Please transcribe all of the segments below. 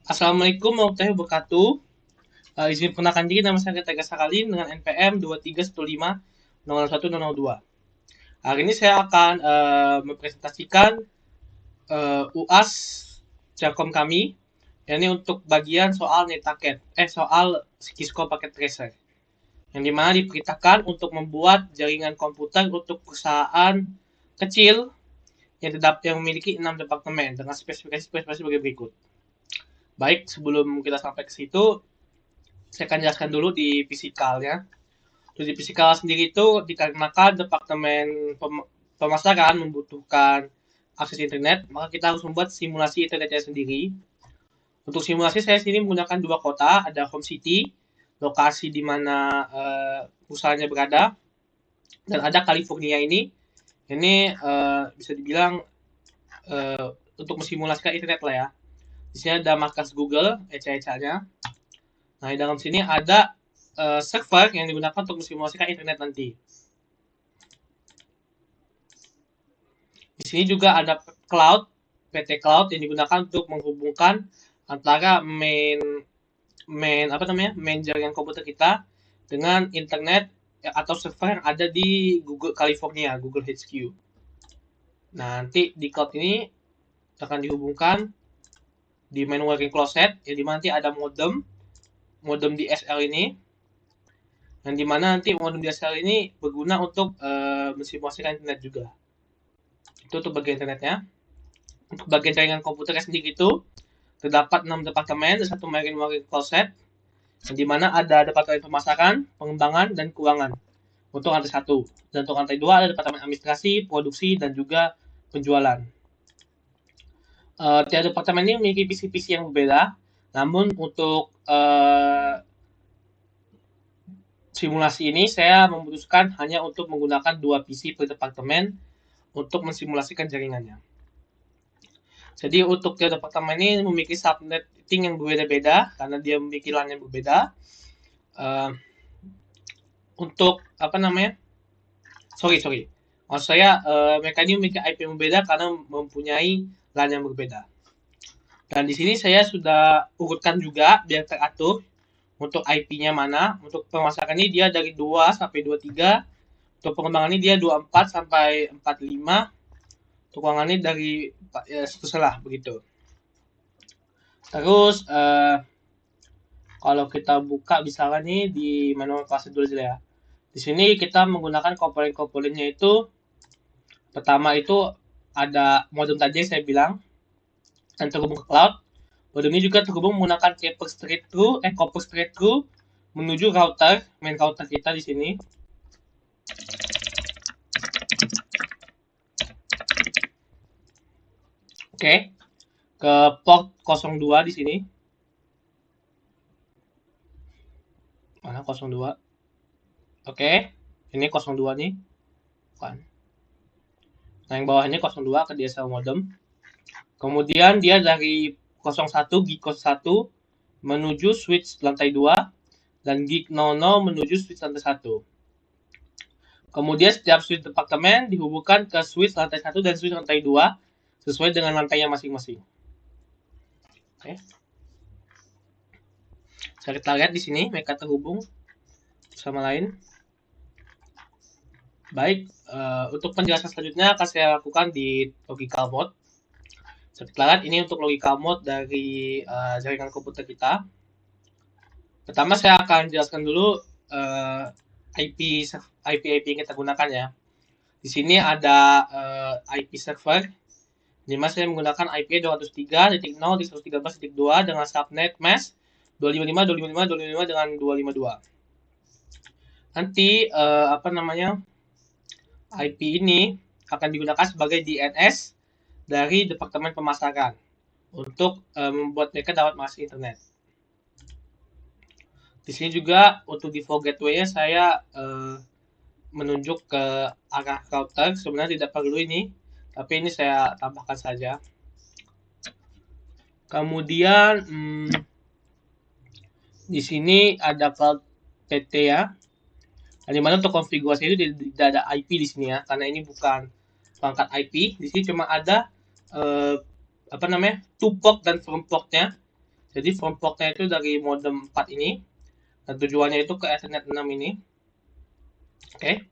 Assalamualaikum warahmatullahi wabarakatuh. Izin perkenalkan diri, nama saya Tega Sakalin dengan NPM 2315001002. Hari ini saya akan mempresentasikan UAS Telkom kami. Ini untuk bagian soal netaket, soal Cisco Packet Tracer. Yang dimana diperintahkan untuk membuat jaringan komputer untuk perusahaan kecil yang memiliki 6 departemen dengan spesifikasi sebagai berikut. Baik, sebelum kita sampai ke situ, saya akan jelaskan dulu di fisikalnya. Terus di fisikal sendiri itu dikarenakan departemen pemasaran membutuhkan akses internet, maka kita harus membuat simulasi internetnya sendiri. Untuk simulasi saya sini menggunakan dua kota, ada home city, lokasi di mana perusahaannya berada, dan ada California ini. Ini bisa dibilang untuk mensimulasikan internet lah ya. Di sini ada markas Google, eca-ecanya. Nah, di dalam sini ada server yang digunakan untuk mensimulasikan internet nanti. Di sini juga ada cloud, PT Cloud yang digunakan untuk menghubungkan antara main jaringan komputer kita dengan internet atau server yang ada di Google California, Google HQ. Nah, nanti di cloud ini akan dihubungkan di main working closet, yang dimana nanti ada modem DSL ini, yang dimana nanti modem DSL ini berguna untuk mensimulasikan internet juga. Itu untuk bagian internetnya. Untuk bagian jaringan komputernya sendiri itu terdapat 6 departemen dan satu main working closet, yang dimana ada departemen pemasaran, pengembangan, dan keuangan untuk lantai 1. Dan untuk lantai 2 ada departemen administrasi, produksi, dan juga penjualan. Tiap departemen ini memiliki PC-PC yang berbeda, namun untuk simulasi ini saya memutuskan hanya untuk menggunakan 2 PC per departemen untuk mensimulasikan jaringannya. Jadi untuk tiap departemen ini memiliki subnetting yang berbeda-beda karena dia memiliki LAN yang berbeda. Untuk maksud saya mereka ini memiliki IP yang berbeda karena mempunyai LAN yang berbeda. Dan di sini saya sudah urutkan juga biar teratur untuk IP-nya mana. Untuk pemasaran ini dia dari 2 sampai 23. Untuk pengembangan ini dia 24 sampai 45. Untuk keuangan ini dari setelah begitu. Terus kalau kita buka misalnya nih di manual kelas dulu aja ya. Di sini kita menggunakan komponen-komponennya itu pertama itu ada modem tadi yang saya bilang dan terhubung ke cloud. Modem ini juga terhubung menggunakan copper straight through menuju main router kita di sini. Oke. Ke port 02 di sini. Mana 02? Oke. Ini 02 nih. Bukan. Nah, yang bawahnya 02 ke DSL modem. Kemudian dia dari 01 gig 01 menuju switch lantai 2 dan gig 00 menuju switch lantai 1. Kemudian setiap switch departemen dihubungkan ke switch lantai 1 dan switch lantai 2 sesuai dengan lantainya masing-masing. Oke. Kita lihat di sini mereka terhubung sama lain. Baik, untuk penjelasan selanjutnya akan saya lakukan di logical mode. Kita lihat ini untuk logical mode dari jaringan komputer kita. Pertama saya akan jelaskan dulu IP yang kita gunakan ya. Di sini ada IP server, di mana saya menggunakan IP 203.0.113.2 dengan subnet mesh 255.255.255 dengan 252. Nanti IP ini akan digunakan sebagai DNS dari departemen pemasaran untuk membuat mereka dapat mengakses internet. Di sini juga untuk default gateway-nya saya menunjuk ke arah router. Sebenarnya tidak perlu ini, tapi ini saya tambahkan saja. Kemudian di sini ada cloud PT ya. Di mana untuk konfigurasi itu tidak ada IP di sini ya, karena ini bukan pangkat IP. Di sini cuma ada to port dan from portnya. Jadi from portnya itu dari modem 4 ini, dan tujuannya itu ke Ethernet 6 ini. Oke.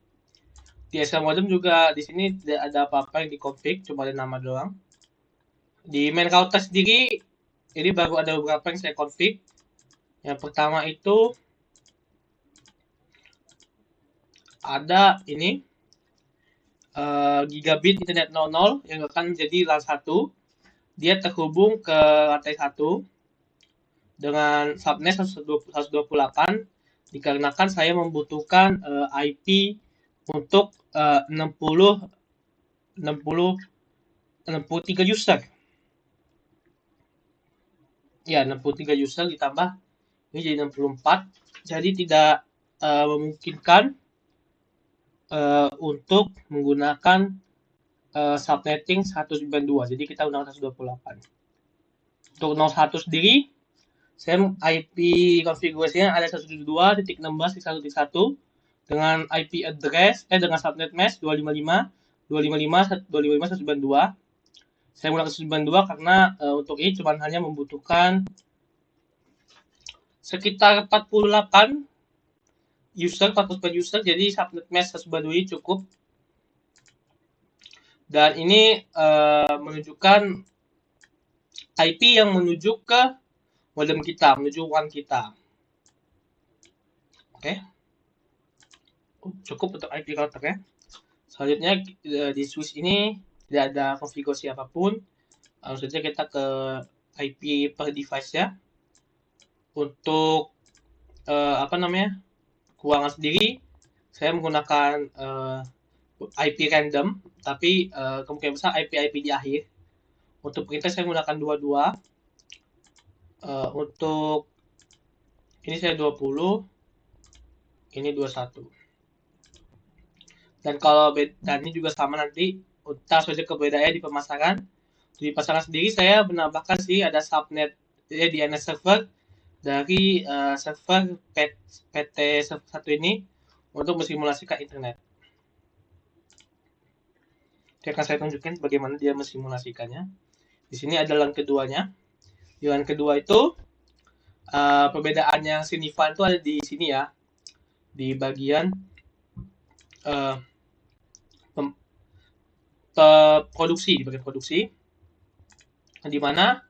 Di SL modem juga di sini tidak ada apa-apa yang di-config, cuma ada nama doang. Di main router sendiri, ini baru ada beberapa yang saya config. Yang pertama itu ada ini gigabit internet 00 yang akan menjadi LAN 1. Dia terhubung ke lantai 1 dengan subnet 128 dikarenakan saya membutuhkan IP untuk 63 user. Ya, 63 user ditambah ini jadi 64. Jadi tidak memungkinkan untuk menggunakan subnetting 192. Jadi kita gunakan 128. Untuk 01 sendiri, saya IP konfigurasinya ada 172.16.1.1 dengan IP address dengan subnet mesh 255.255.192. Saya menggunakan 192 karena untuk ini cuma hanya membutuhkan sekitar 48 user, 49 user, jadi subnet mesh 192 ini cukup. Dan ini menunjukkan IP yang menuju ke modem kita, menuju WAN kita. Oke. Cukup untuk IP router ya. Selanjutnya di switch ini tidak ada konfigurasi apapun. Langsung saja kita ke IP per device ya. Untuk keuangan sendiri, saya menggunakan IP random, tapi kemungkinan besar IP di akhir. Untuk printer saya menggunakan 22. Untuk ini saya 20, ini 21. Dan kalau dan ini juga sama nanti, kita saja ke bedanya di pemasaran. Di pasaran sendiri saya menambahkan sih ada subnet di DNS server dari server PT satu ini untuk mensimulasikan internet. Oke, akan saya tunjukin bagaimana dia mensimulasikannya. Di sini ada LAN keduanya. Di LAN kedua itu perbedaan yang signifan itu ada di sini ya, di bagian produksi, di bagian produksi, di mana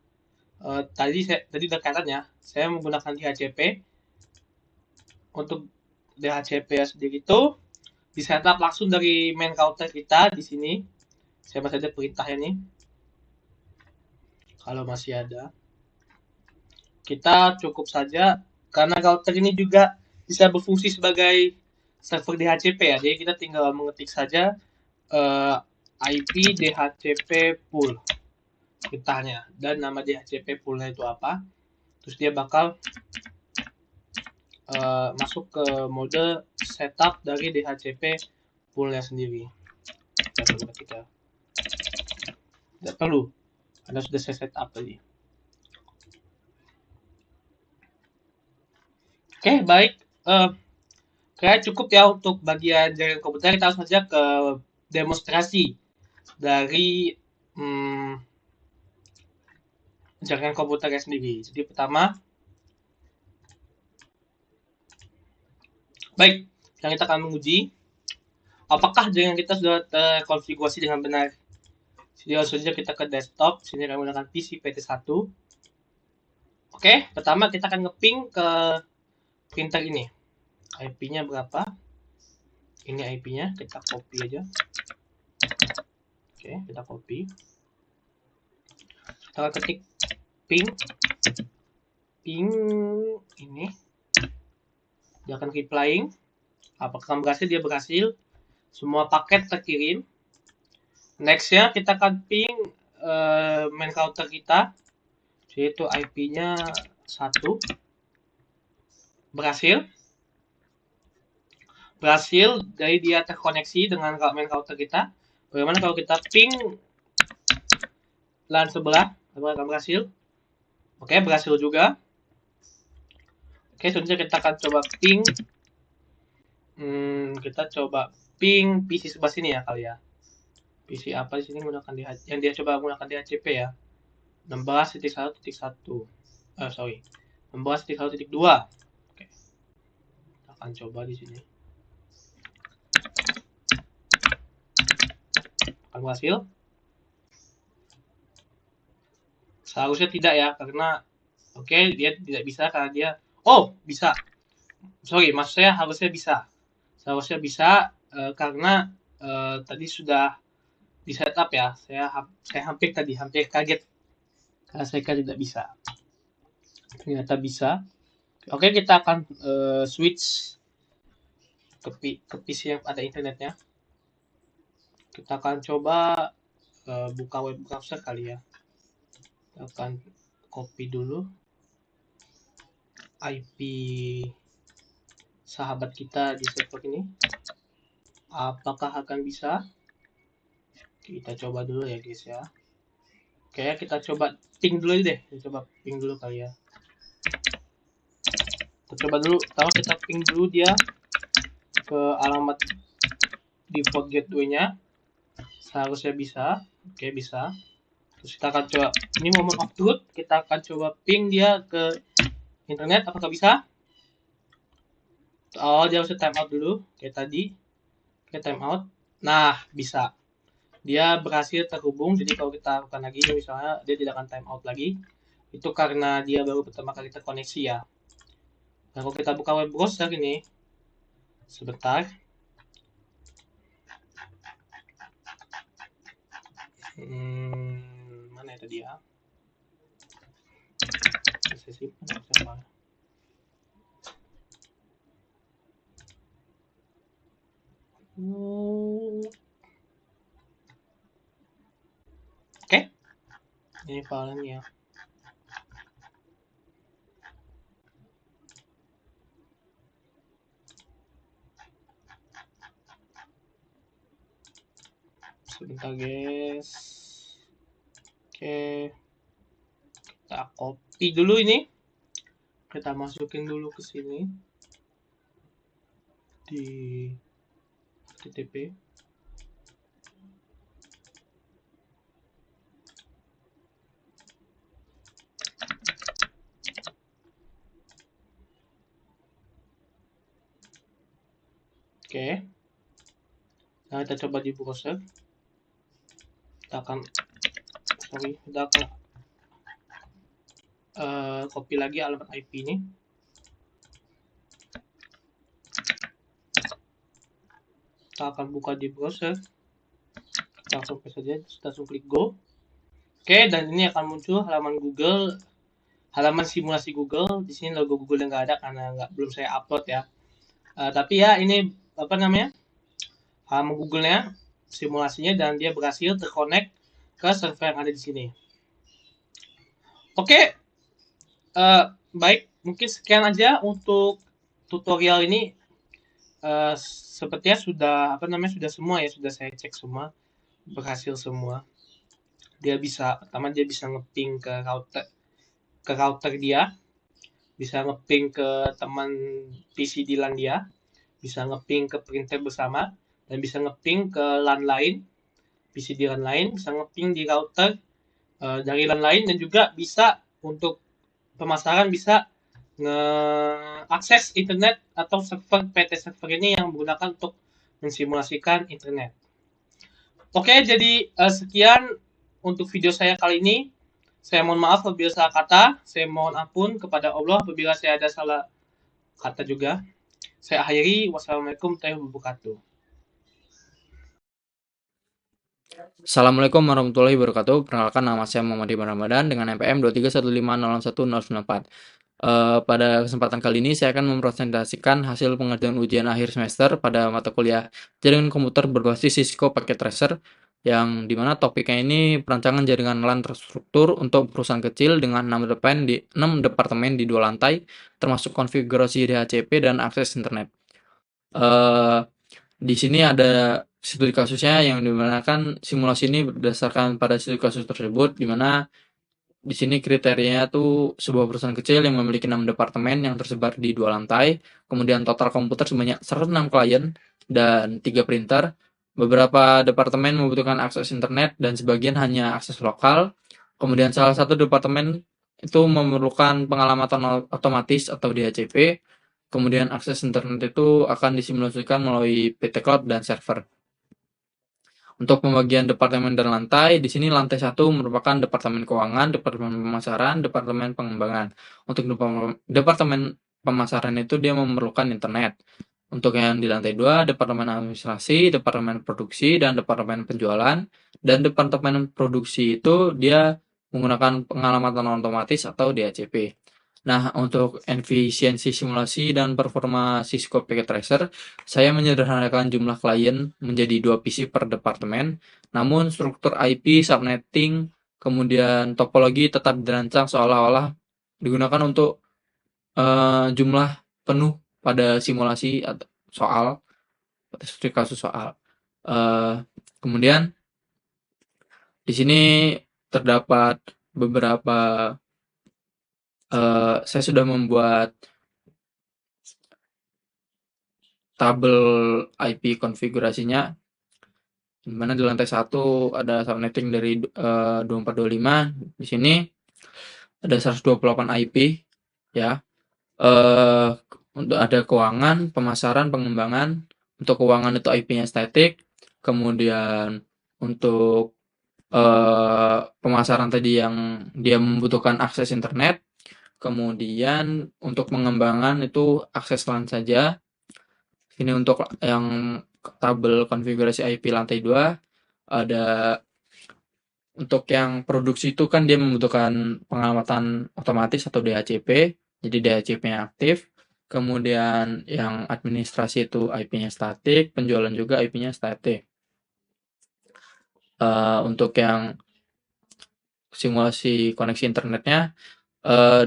tadi dekatan ya, saya menggunakan DHCP. Untuk DHCP sendiri itu di setup langsung dari main router kita di sini. Saya masih ada perintahnya nih. Kalau masih ada, kita cukup saja karena router ini juga bisa berfungsi sebagai server DHCP ya. Jadi kita tinggal mengetik saja IP DHCP pool perintahnya dan nama DHCP poolnya itu apa. Terus dia bakal masuk ke mode setup dari DHCP poolnya sendiri. Tidak perlu, karena sudah saya setup tadi. Oke, baik. Kayaknya cukup ya untuk bagian jaringan komputer. Kita langsung saja ke demonstrasi dari jaringan komputernya sendiri. Jadi pertama, baik, yang kita akan menguji apakah jaringan kita sudah terkonfigurasi dengan benar. Jadi langsung saja kita ke desktop. Sini kami menggunakan PC PT1. Oke, pertama kita akan ngeping ke printer ini. IP-nya berapa? Ini IP-nya, kita copy aja. Oke, kita copy. Kita ketik ping ini. Dia akan replying. Apakah berhasil? Dia berhasil. Semua paket terkirim. Next ya, kita akan ping main router kita, yaitu IP-nya 1. Berhasil, dari dia terkoneksi dengan main router kita. Bagaimana kalau kita ping LAN sebelah? Apakah berhasil? Oke, berhasil juga. Oke, selanjutnya kita akan coba ping. Kita coba ping PC sebelah sini ya kali ya. PC apa di sini menggunakan yang dia coba menggunakan DHCP ya. 16.1.1. membahas di 1.2. Oke, kita akan coba di sini. Akan berhasil? Seharusnya tidak ya, karena dia tidak bisa karena dia bisa. Sorry, maksud saya harusnya bisa. Seharusnya bisa karena tadi sudah di setup ya. Saya hampir kaget karena saya kan tidak bisa. Ternyata bisa. Oke, kita akan switch ke PC yang ada internetnya. Kita akan coba buka web browser kali ya. Kita akan copy dulu IP sahabat kita di server ini. Apakah akan bisa? Kita coba dulu ya guys ya. Oke, kita coba ping dulu deh. Kita coba ping dulu kali ya. Kita coba dulu. Pertama kita ping dulu dia ke alamat default gateway-nya. Seharusnya bisa. Oke, bisa. Terus kita akan coba, ini moment of truth, kita akan coba ping dia ke internet. Apakah bisa? Dia harus time out dulu kayak tadi. Oke, time out. Nah, bisa. Dia berhasil terhubung, jadi kalau kita lakukan lagi misalnya dia tidak akan time out lagi. Itu karena dia baru pertama kali terkoneksi ya. Nah, kalau kita buka web browser ini sebentar. Mana itu dia? Saya simpan. Oke. Ini filenya. Sebentar guys. Oke. Kita copy dulu ini. Kita masukin dulu ke sini. Di HTTP. Oke. Nah, kita coba di browser. Kita akan copy lagi alamat IP ini. Kita akan buka di browser. Kita langsung paste saja, kita langsung klik go. Oke, dan ini akan muncul halaman Google, halaman simulasi Google. Di sini logo Google yang nggak ada karena belum saya upload ya. Tapi ya ini apa namanya, halaman Google-nya, simulasinya, dan dia berhasil terkonek ke server yang ada di sini. Oke, baik, mungkin sekian aja untuk tutorial ini. Sepertinya sudah semua ya, sudah saya cek semua, berhasil semua. Pertama dia bisa ngeping ke router dia, bisa ngeping ke teman PC di LAN dia, bisa ngeping ke printer bersama, dan bisa ngeping ke LAN lain, PC di LAN lain, bisa ngeping di router dari LAN lain, dan juga bisa untuk pemasaran bisa nge-akses internet atau server PT server ini yang menggunakan untuk mensimulasikan internet. Oke, jadi sekian untuk video saya kali ini. Saya mohon maaf apabila salah kata. Saya mohon ampun kepada Allah apabila saya ada salah kata juga. Saya akhiri. Wassalamualaikum warahmatullahi wabarakatuh. Assalamualaikum warahmatullahi wabarakatuh. Perkenalkan, nama saya Muhammad Iman Ramadan dengan NPM 231501014. Pada kesempatan kali ini saya akan mempresentasikan hasil pengerjaan ujian akhir semester pada mata kuliah jaringan komputer berbasis Cisco Packet Tracer, yang dimana topiknya ini perancangan jaringan LAN terstruktur untuk perusahaan kecil dengan 6 departemen di 2 lantai, termasuk konfigurasi DHCP dan akses internet. Di sini ada studi kasusnya yang dimana kan simulasi ini berdasarkan pada studi kasus tersebut, di mana di sini kriterianya tuh sebuah perusahaan kecil yang memiliki 6 departemen yang tersebar di 2 lantai, kemudian total komputer sebanyak 106 klien dan 3 printer. Beberapa departemen membutuhkan akses internet dan sebagian hanya akses lokal. Kemudian salah satu departemen itu memerlukan pengalamatan otomatis atau DHCP. Kemudian akses internet itu akan disimulasikan melalui PT Cloud dan server. Untuk pembagian departemen dan lantai, di sini lantai 1 merupakan departemen keuangan, departemen pemasaran, departemen pengembangan. Untuk departemen pemasaran itu dia memerlukan internet. Untuk yang di lantai 2, departemen administrasi, departemen produksi, dan departemen penjualan. Dan departemen produksi itu dia menggunakan pengalamatan otomatis atau DHCP. Nah, untuk efisiensi simulasi dan performa Cisco Packet Tracer, saya menyederhanakan jumlah klien menjadi 2 PC per departemen, namun struktur IP, subnetting, kemudian topologi tetap dirancang seolah-olah digunakan untuk jumlah penuh pada simulasi atau soal, pada studi kasus soal. Kemudian di sini terdapat beberapa saya sudah membuat tabel IP konfigurasinya, di mana di lantai 1 ada subnetting dari 2425. Di sini ada 128 IP ya. Untuk ada keuangan, pemasaran, pengembangan. Untuk keuangan itu IP-nya static. Kemudian untuk pemasaran tadi yang dia membutuhkan akses internet. Kemudian untuk pengembangan itu akses LAN saja. Ini untuk yang tabel konfigurasi IP lantai 2 ada. Untuk yang produksi itu kan dia membutuhkan pengamatan otomatis atau DHCP, jadi DHCP-nya aktif. Kemudian yang administrasi itu IP-nya statik, penjualan juga IP-nya statik. Untuk yang simulasi koneksi internetnya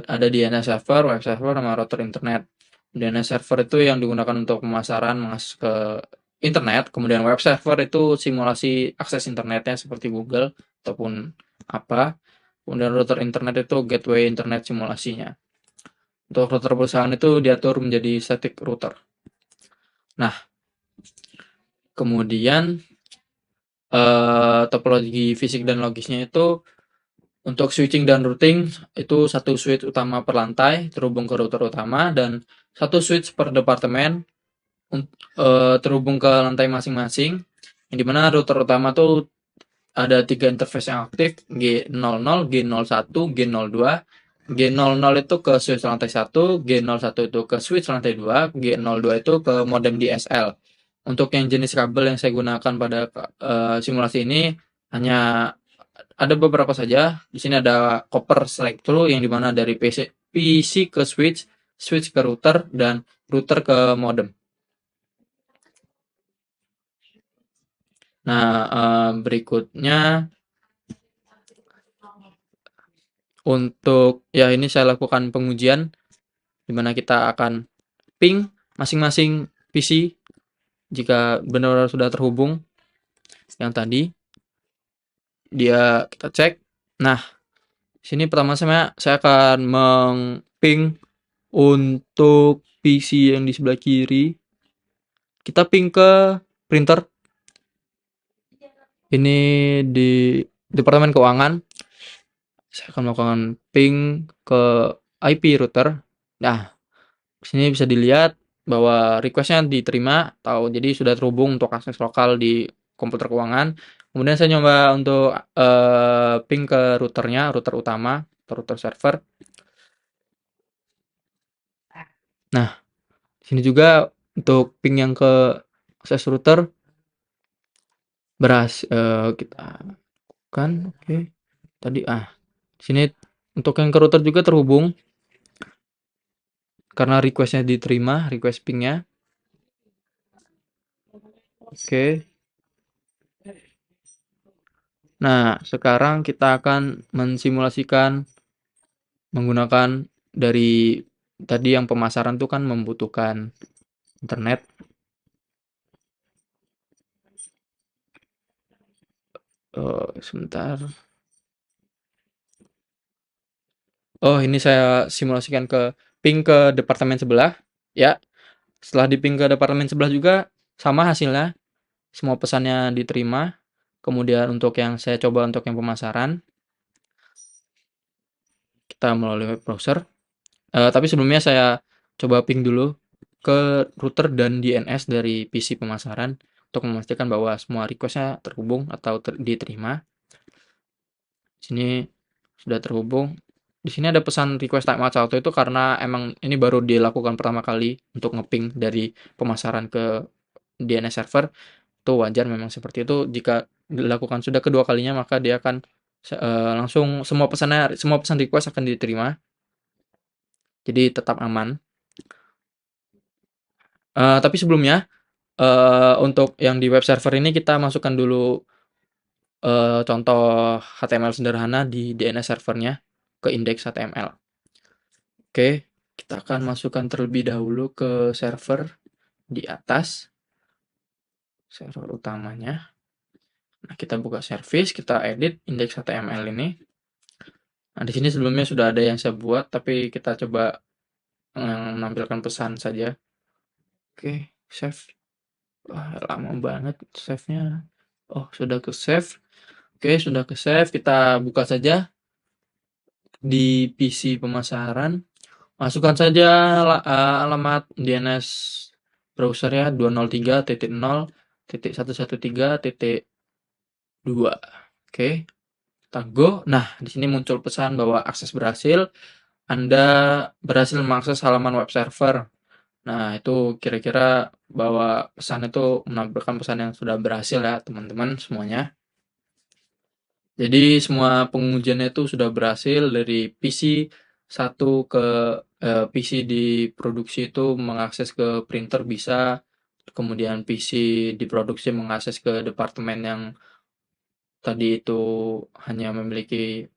ada DNS server, web server, sama router internet. DNS server itu yang digunakan untuk pemasaran mengakses ke internet, kemudian web server itu simulasi akses internetnya seperti Google ataupun apa. Kemudian router internet itu gateway internet simulasinya. Untuk router perusahaan itu diatur menjadi static router. Nah, kemudian topologi fisik dan logisnya itu untuk switching dan routing itu satu switch utama per lantai terhubung ke router utama dan satu switch per departemen terhubung ke lantai masing-masing. Yang dimana router utama tuh ada 3 interface yang aktif, G00, G01, G02. G00 itu ke switch lantai 1, G01 itu ke switch lantai 2, G02 itu ke modem DSL. Untuk yang jenis kabel yang saya gunakan pada simulasi ini hanya ada beberapa saja. Di sini ada copper select through yang dimana dari PC ke switch, switch ke router, dan router ke modem. Nah, berikutnya untuk ya ini saya lakukan pengujian di mana kita akan ping masing-masing PC jika benar-benar sudah terhubung yang tadi. Kita cek. Nah, sini pertama saya akan meng-ping untuk PC yang di sebelah kiri. Kita ping ke printer. Ini di departemen keuangan. Saya akan melakukan ping ke IP router. Nah, sini bisa dilihat bahwa request-nya diterima atau jadi sudah terhubung untuk akses lokal di komputer keuangan. Kemudian saya nyoba untuk ping ke routernya, router utama atau router server. Nah, sini juga untuk ping yang ke akses router kita kan oke. Tadi sini untuk yang ke router juga terhubung karena request-nya diterima, request ping-nya. Oke. Nah, sekarang kita akan mensimulasikan menggunakan dari tadi yang pemasaran tuh kan membutuhkan internet. Sebentar. Oh, ini saya simulasikan ke ping ke departemen sebelah ya. Setelah di ping ke departemen sebelah juga sama hasilnya. Semua pesannya diterima. Kemudian untuk yang saya coba untuk yang pemasaran kita melalui web browser. Tapi sebelumnya saya coba ping dulu ke router dan DNS dari PC pemasaran untuk memastikan bahwa semua request-nya terhubung atau diterima. Di sini sudah terhubung. Di sini ada pesan request timeout auto itu karena emang ini baru dilakukan pertama kali untuk ngeping dari pemasaran ke DNS server. Itu wajar memang seperti itu. Jika dilakukan sudah kedua kalinya maka dia akan langsung semua pesan request akan diterima. Jadi tetap aman. Tapi sebelumnya untuk yang di web server ini kita masukkan dulu contoh HTML sederhana di DNS servernya ke index HTML. Oke, kita akan masukkan terlebih dahulu ke server di atas, server utamanya. Nah, kita buka service, kita edit index HTML ini. Nah, di sini sebelumnya sudah ada yang saya buat, tapi kita coba menampilkan pesan saja. Oke, save. Wah, lama banget save-nya. Oh, sudah ke save. Oke, sudah ke save. Kita buka saja di PC pemasaran. Masukkan saja alamat DNS browser ya 203.0.113.2. Oke, kita go. Nah, di sini muncul pesan bahwa akses berhasil. Anda berhasil mengakses halaman web server. Nah, itu kira-kira bahwa pesan itu menampilkan pesan yang sudah berhasil ya, teman-teman semuanya. Jadi semua pengujiannya itu sudah berhasil dari PC satu ke PC di produksi itu mengakses ke printer bisa, kemudian PC di produksi mengakses ke departemen yang tadi itu hanya memiliki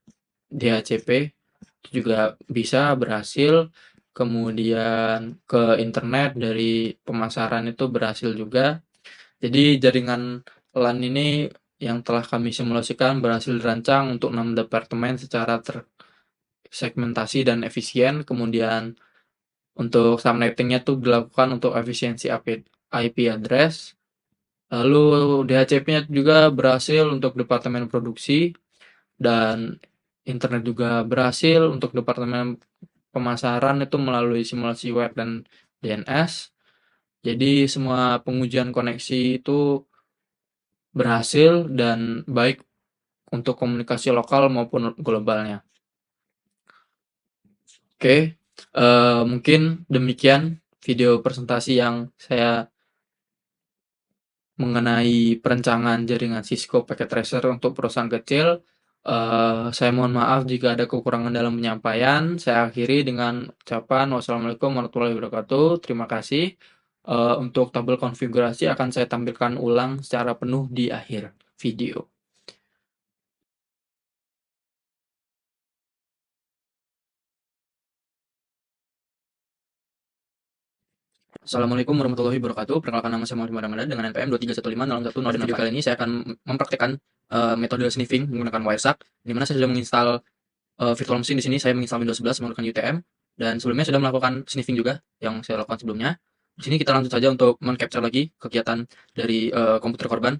DHCP itu juga bisa berhasil, kemudian ke internet dari pemasaran itu berhasil juga. Jadi jaringan LAN ini yang telah kami simulasikan berhasil dirancang untuk 6 departemen secara tersegmentasi dan efisien. Kemudian untuk subnettingnya tuh dilakukan untuk efisiensi IP address. Lalu DHCP-nya juga berhasil untuk departemen produksi dan internet juga berhasil untuk departemen pemasaran itu melalui simulasi web dan DNS. Jadi semua pengujian koneksi itu berhasil dan baik untuk komunikasi lokal maupun globalnya. Oke, mungkin demikian video presentasi yang saya mengenai perencanaan jaringan Cisco Packet Tracer untuk perusahaan kecil. Saya mohon maaf jika ada kekurangan dalam penyampaian. Saya akhiri dengan ucapan wassalamualaikum warahmatullahi wabarakatuh. Terima kasih. Untuk tabel konfigurasi akan saya tampilkan ulang secara penuh di akhir video. Assalamualaikum warahmatullahi wabarakatuh. Perkenalkan nama saya Muhammad Ramadan dengan NPM 2315010. Pada video kali ini saya akan mempraktekkan metode sniffing menggunakan Wireshark, di mana saya sudah menginstal virtual machine. Di sini saya menginstal Windows 11 menggunakan UTM, dan sebelumnya sudah melakukan sniffing juga yang saya lakukan sebelumnya. Di sini kita lanjut saja untuk men-capture lagi kegiatan dari komputer korban.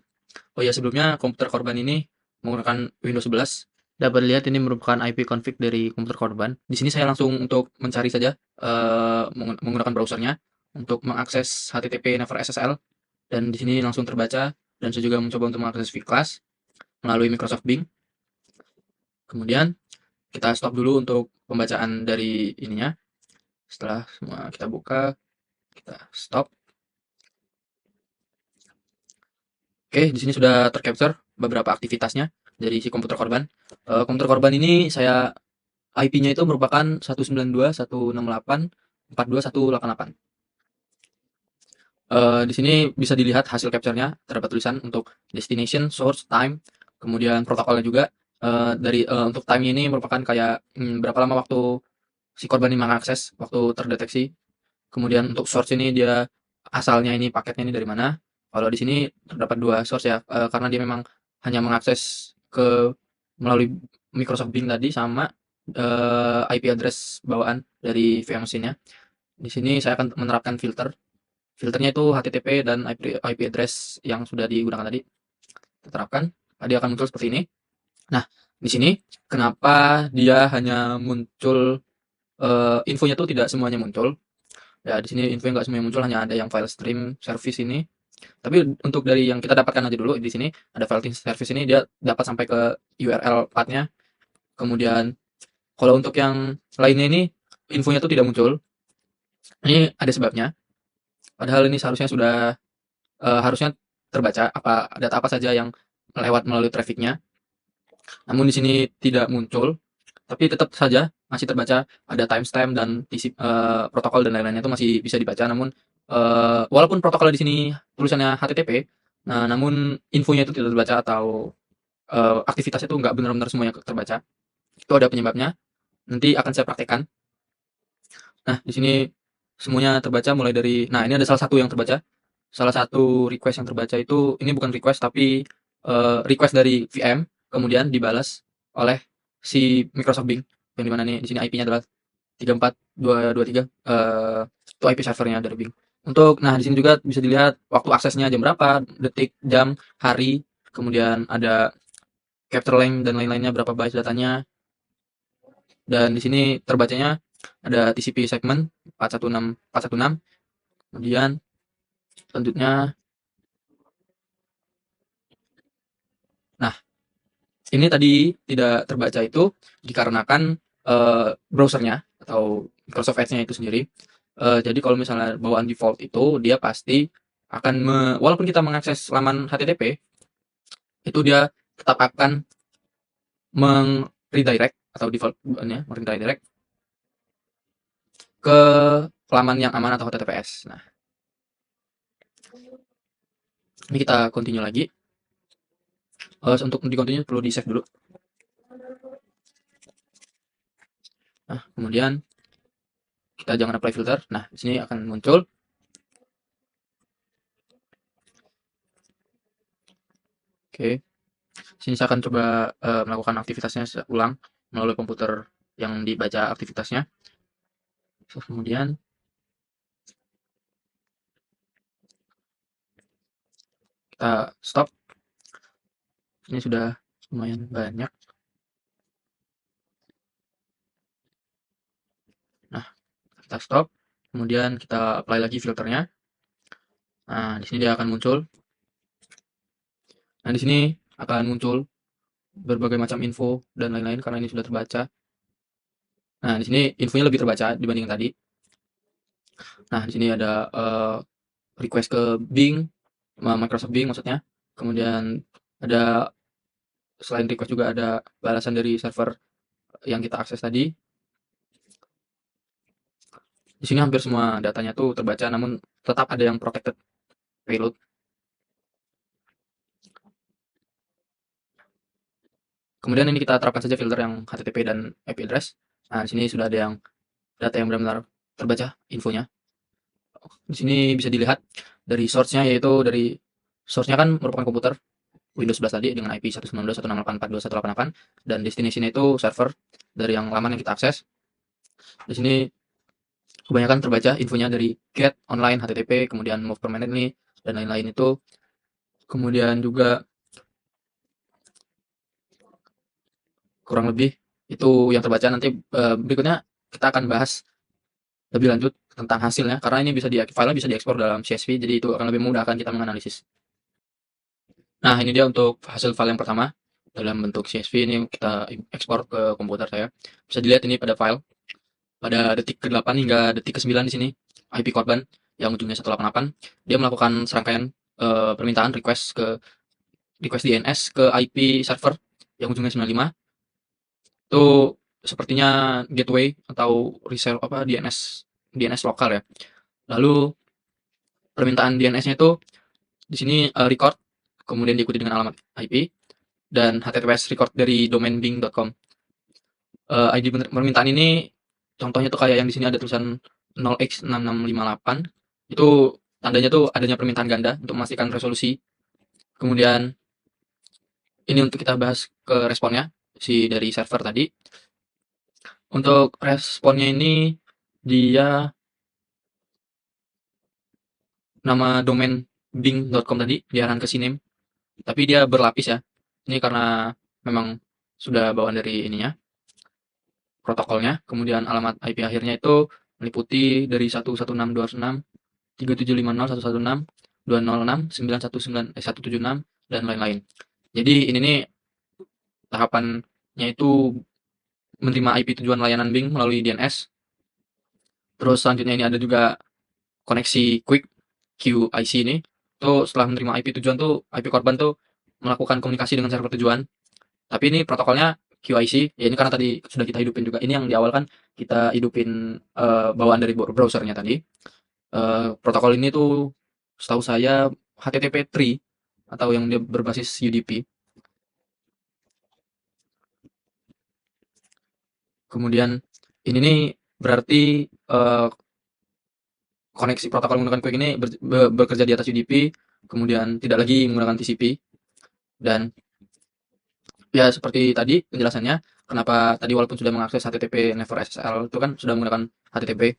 Oh ya, sebelumnya komputer korban ini menggunakan Windows 11. Dapat lihat ini merupakan IP config dari komputer korban. Di sini saya langsung untuk mencari saja menggunakan browsernya untuk mengakses HTTP Never SSL, dan di sini langsung terbaca, dan saya juga mencoba untuk mengakses vClass melalui Microsoft Bing. Kemudian kita stop dulu untuk pembacaan dari ininya. Setelah semua kita buka, kita stop. Oke, di sini sudah tercapture beberapa aktivitasnya dari si komputer korban. Komputer korban ini saya IP-nya itu merupakan 192.168.42.188. Di sini bisa dilihat hasil capture-nya, terdapat tulisan untuk destination, source, time, kemudian protokolnya juga. Untuk time ini merupakan kayak berapa lama waktu si korban ini mengakses, waktu terdeteksi. Kemudian untuk source ini dia asalnya ini paketnya ini dari mana. Kalau di sini terdapat dua source ya, karena dia memang hanya mengakses melalui Microsoft Bing tadi sama IP address bawaan dari VM mesinnya. Di sini saya akan menerapkan filter. Filternya itu HTTP dan IP address yang sudah digunakan tadi. Kita terapkan, dia akan muncul seperti ini. Nah, Di sini kenapa dia hanya muncul, infonya tuh tidak semuanya muncul. Ya di sini infonya nggak semuanya muncul, hanya ada yang file stream service ini. Tapi untuk dari yang kita dapatkan aja dulu, di sini ada file service ini dia dapat sampai ke URL path-nya. Kemudian kalau untuk yang lainnya ini infonya tuh tidak muncul. Ini ada sebabnya. Padahal ini seharusnya sudah harusnya terbaca data apa saja yang lewat melalui trafficnya. Namun di sini tidak muncul, tapi tetap saja masih terbaca ada timestamp dan protokol dan lain-lainnya itu masih bisa dibaca. Namun walaupun protokolnya di sini tulisannya HTTP, nah namun infonya itu tidak terbaca atau aktivitasnya itu nggak benar-benar semuanya terbaca. Itu ada penyebabnya. Nanti akan saya praktekkan. Nah, di sini semuanya terbaca mulai dari, nah ini ada salah satu yang terbaca. Salah satu request yang terbaca itu ini bukan request tapi request dari VM kemudian dibalas oleh si Microsoft Bing yang dimana nih di sini IP-nya adalah 34223 itu IP servernya dari Bing. Untuk nah di sini juga bisa dilihat waktu aksesnya jam berapa, detik, jam, hari, kemudian ada capture length dan lain-lainnya berapa byte datanya. Dan di sini terbacanya ada TCP segment 416 kemudian selanjutnya nah ini tadi tidak terbaca itu dikarenakan browsernya atau Microsoft Edge-nya itu sendiri. Jadi kalau misalnya bawaan default itu dia pasti akan walaupun kita mengakses laman HTTP itu dia tetap akan redirect atau default bawaannya redirect ke laman yang aman atau HTTPS. Nah, ini kita continue lagi. Untuk di continue perlu di save dulu. Nah, kemudian kita jangan apply filter. Nah, di sini akan muncul. Oke. Sini saya akan coba melakukan aktivitasnya ulang melalui komputer yang dibaca aktivitasnya. Kemudian kita stop. Ini sudah lumayan banyak. Nah, kita stop. Kemudian kita apply lagi filternya. Nah, di sini dia akan muncul. Nah, di sini akan muncul berbagai macam info dan lain-lain karena ini sudah terbaca. Nah, di sini infonya lebih terbaca dibanding tadi. Nah, di sini ada request ke Bing, Microsoft Bing maksudnya. Kemudian ada selain request juga ada balasan dari server yang kita akses tadi. Di sini hampir semua datanya tuh terbaca, namun tetap ada yang protected payload. Kemudian ini kita terapkan saja filter yang HTTP dan IP address. Nah, di sini sudah ada yang data yang benar-benar terbaca infonya. Di sini bisa dilihat dari source-nya, yaitu dari source-nya kan merupakan komputer Windows 11 tadi dengan IP 192.168.168 dan destination-nya itu server dari yang laman yang kita akses. Di sini kebanyakan terbaca infonya dari get, online, HTTP, kemudian move permanently dan lain-lain itu. Kemudian juga kurang lebih itu yang terbaca. Nanti berikutnya kita akan bahas lebih lanjut tentang hasilnya karena ini bisa filenya bisa diekspor dalam CSV, jadi itu akan lebih memudahkan kita menganalisis. Nah, ini dia untuk hasil file yang pertama dalam bentuk CSV. Ini kita ekspor ke komputer saya. Bisa dilihat ini pada file pada detik ke-8 hingga detik ke-9 di sini IP korban yang ujungnya 188 dia melakukan serangkaian permintaan request DNS ke IP server yang ujungnya 95. Itu sepertinya gateway atau resell DNS lokal ya. Lalu permintaan DNS-nya itu di sini record, kemudian diikuti dengan alamat IP dan HTTPS record dari domain bing.com. ID permintaan ini contohnya tuh kayak yang di sini ada tulisan 0x6658. Itu tandanya tuh adanya permintaan ganda untuk memastikan resolusi. Kemudian ini untuk kita bahas ke responnya si dari server tadi. Untuk responnya ini dia nama domain bing.com tadi diarahkan ke sinem, tapi dia berlapis ya. Ini karena memang sudah bawaan dari ininya, protokolnya. Kemudian alamat IP akhirnya itu meliputi dari 116.206, 3750.116, 206, 919, 176, dan lain-lain. Jadi ini nih tahapannya itu menerima IP tujuan layanan Bing melalui DNS. Terus selanjutnya ini ada juga koneksi quick QIC ini. Tuh setelah menerima IP tujuan tuh IP korban tuh melakukan komunikasi dengan server tujuan. Tapi ini protokolnya QIC, ya ini karena tadi sudah kita hidupin juga. Ini yang di awal kan kita hidupin bawaan dari browsernya tadi. Protokol ini tuh setahu saya HTTP 3 atau yang dia berbasis UDP. Kemudian ini nih berarti koneksi protokol menggunakan Quick ini bekerja di atas UDP, kemudian tidak lagi menggunakan TCP. Dan ya seperti tadi penjelasannya, kenapa tadi walaupun sudah mengakses HTTP Never SSL itu kan sudah menggunakan HTTP,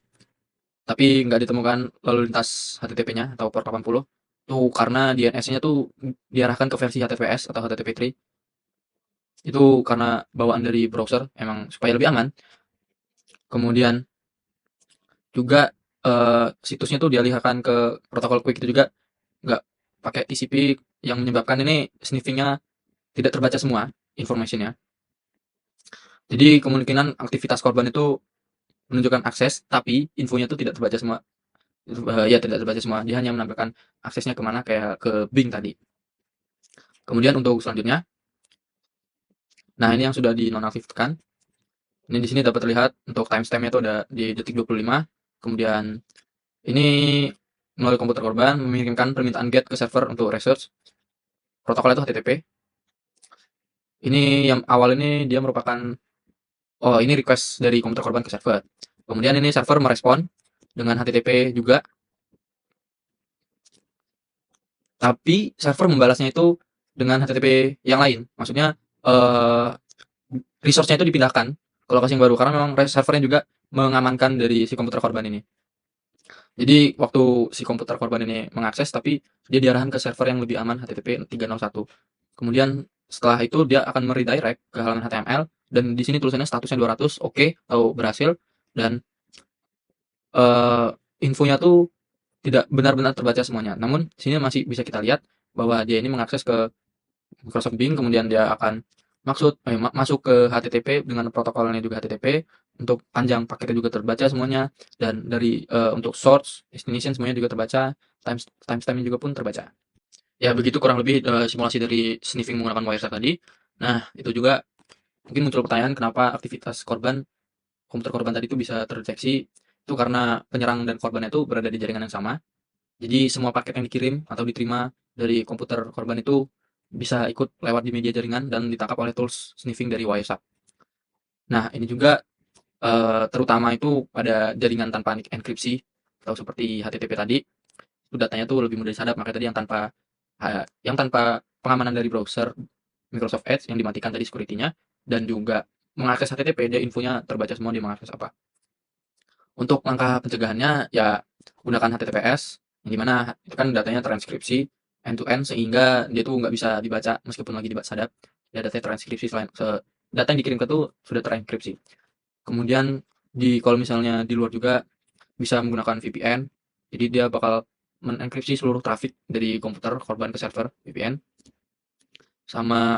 tapi nggak ditemukan lalu lintas HTTP-nya atau port 80, tuh karena DNS-nya tuh diarahkan ke versi HTTPS atau HTTP 3. Itu karena bawaan dari browser, emang supaya lebih aman. Kemudian juga situsnya tuh dialihkan ke protokol Quick itu juga nggak pakai TCP, yang menyebabkan ini sniffing-nya tidak terbaca semua information-nya. Jadi kemungkinan aktivitas korban itu menunjukkan akses, tapi infonya itu tidak terbaca semua. Ya tidak terbaca semua. Dia hanya menampilkan aksesnya kemana, kayak ke Bing tadi. Kemudian untuk selanjutnya, nah ini yang sudah dinonaktifkan. Ini di sini dapat terlihat untuk timestamp-nya itu ada di detik 25. Kemudian ini melalui komputer korban mengirimkan permintaan GET ke server untuk research. Protokolnya itu HTTP. Ini yang awal ini dia merupakan, oh ini request dari komputer korban ke server. Kemudian ini server merespon dengan HTTP juga, tapi server membalasnya itu dengan HTTP yang lain. Maksudnya resource-nya itu dipindahkan ke lokasi yang baru karena memang servernya juga mengamankan dari si komputer korban ini. Jadi waktu si komputer korban ini mengakses, tapi dia diarahkan ke server yang lebih aman HTTP 301. Kemudian setelah itu dia akan meredirect ke halaman HTML, dan di sini tulisannya statusnya 200 oke atau berhasil, dan infonya tuh tidak benar-benar terbaca semuanya. Namun sini masih bisa kita lihat bahwa dia ini mengakses ke Microsoft Bing, kemudian dia akan masuk ke HTTP dengan protokolnya juga HTTP. Untuk panjang paketnya juga terbaca semuanya, dan dari untuk source, destination semuanya juga terbaca, timestampnya juga pun terbaca. Ya begitu kurang lebih simulasi dari sniffing menggunakan Wireshark tadi. Nah itu juga mungkin muncul pertanyaan kenapa aktivitas komputer korban tadi itu bisa terdeteksi. Itu karena penyerang dan korbannya itu berada di jaringan yang sama. Jadi semua paket yang dikirim atau diterima dari komputer korban itu bisa ikut lewat di media jaringan dan ditangkap oleh tools sniffing dari Wireshark. Nah ini juga terutama itu pada jaringan tanpa enkripsi atau seperti HTTP tadi, itu datanya tuh lebih mudah disadap. Makanya tadi yang tanpa pengamanan dari browser Microsoft Edge yang dimatikan tadi security-nya, dan juga mengakses HTTP, dia infonya terbaca semua dia mengakses apa. Untuk langkah pencegahannya ya gunakan HTTPS, yang dimana itu kan datanya transkripsi end to end, sehingga dia tuh nggak bisa dibaca meskipun lagi disadap. Ya datanya transkripsi, selain data yang dikirimkan tuh sudah terenkripsi. Kemudian kalau misalnya di luar juga bisa menggunakan VPN. Jadi dia bakal menenkripsi seluruh traffic dari komputer korban ke server VPN. Sama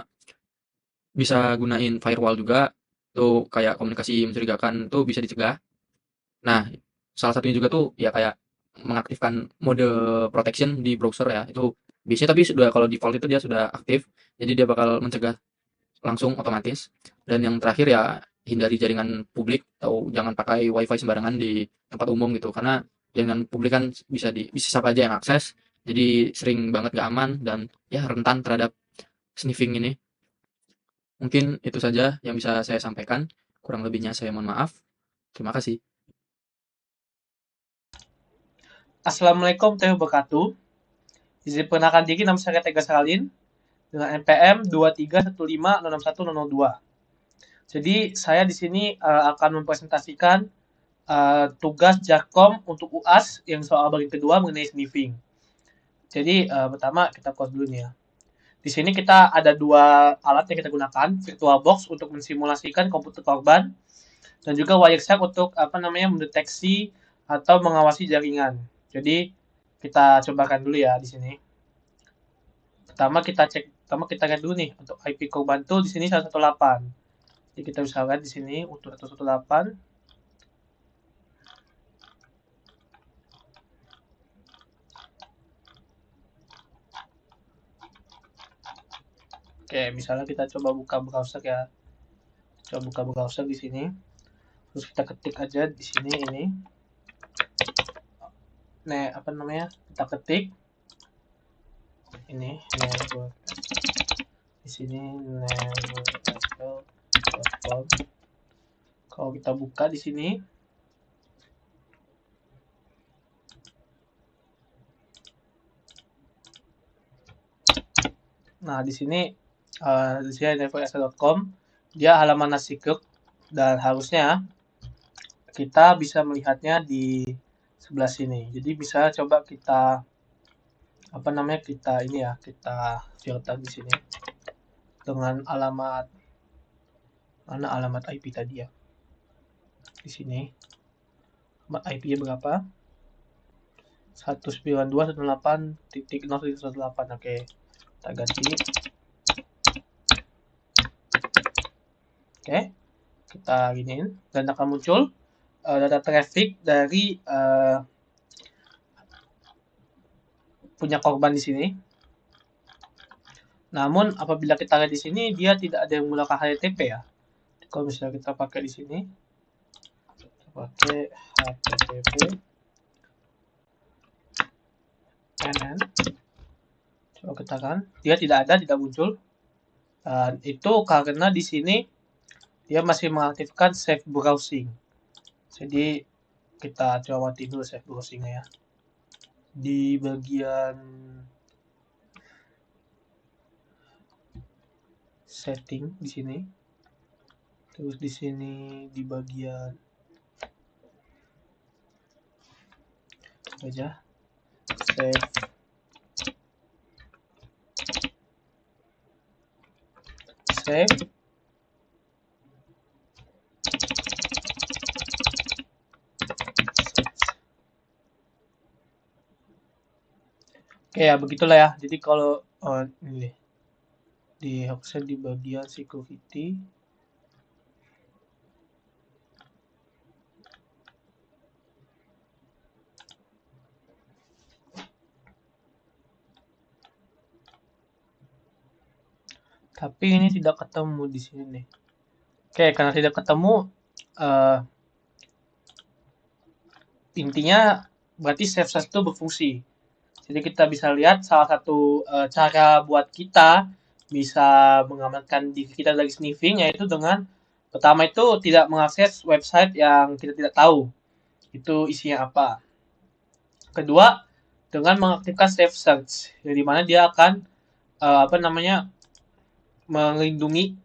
bisa gunain firewall juga. Tuh kayak komunikasi mencurigakan tuh bisa dicegah. Nah, salah satunya juga tuh ya kayak mengaktifkan mode protection di browser ya. Itu biasanya, tapi sudah kalau default itu dia sudah aktif. Jadi dia bakal mencegah langsung otomatis. Dan yang terakhir ya hindari jaringan publik atau jangan pakai wifi sembarangan di tempat umum gitu, karena jaringan publik kan bisa siapa aja yang akses, jadi sering banget gak aman dan ya rentan terhadap sniffing ini. Mungkin itu saja yang bisa saya sampaikan, kurang lebihnya saya mohon maaf. Terima kasih. Assalamualaikum warahmatullahi wabarakatuh. Izin perkenalkan diri, nama saya Tega Salin dengan NPM 2315061002. Jadi saya di sini akan mempresentasikan tugas Jarkom untuk UAS yang soal bagian kedua mengenai sniffing. Jadi pertama kita close dulu nih ya. Di sini kita ada dua alat yang kita gunakan, VirtualBox untuk mensimulasikan komputer korban dan juga Wireshark untuk mendeteksi atau mengawasi jaringan. Jadi kita cobakan dulu ya di sini. Pertama kita lihat dulu nih untuk IP korban tuh di sini 118. Jadi kita bisa lihat di sini untuk 118. Oke, misalnya kita coba buka browser ya. Coba buka browser di sini. Terus kita ketik aja di sini ini. Nah, kita ketik ini network. Di sini network.com. Kalau kita buka di sini, nah di sini network.com dia halaman Nasikruk dan harusnya kita bisa melihatnya di sebelah sini. Jadi bisa coba kita kita filter di sini dengan alamat mana alamat IP tadi ya. Di sini alamat IP-nya berapa? 192.168.0.118. Oke, kita ganti. Oke, kita giniin dan akan muncul data traffic dari punya korban di sini. Namun apabila kita lihat di sini dia tidak ada yang menggunakan HTTP ya. Kalau misalnya kita pakai di sini, kita pakai HTTP NN, coba kita kan, dia tidak muncul. Dan itu karena di sini dia masih mengaktifkan safe browsing. Jadi kita coba mati dulu safe browsingnya ya. Di bagian setting di sini. Terus di sini di bagian aja save. Oke ya, begitulah ya. Jadi kalau ini harusnya di bagian security. Tapi ini tidak ketemu di sini nih. Oke, karena tidak ketemu, intinya berarti save search itu berfungsi. Jadi kita bisa lihat salah satu cara buat kita bisa mengamankan diri kita dari sniffing yaitu dengan pertama itu tidak mengakses website yang kita tidak tahu itu isinya apa. Kedua, dengan mengaktifkan safe search, yang dimana dia akan melindungi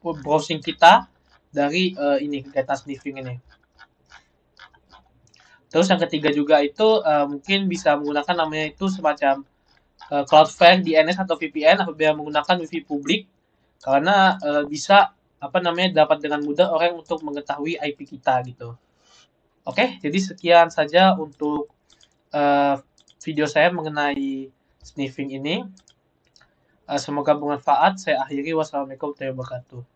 browsing kita dari data sniffing ini. Terus yang ketiga juga itu mungkin bisa menggunakan namanya itu semacam Cloudflare, DNS atau VPN apabila menggunakan WiFi publik karena bisa dapat dengan mudah orang untuk mengetahui IP kita gitu. Oke, jadi sekian saja untuk video saya mengenai sniffing ini. Semoga bermanfaat. Saya akhiri. Wassalamualaikum warahmatullahi wabarakatuh.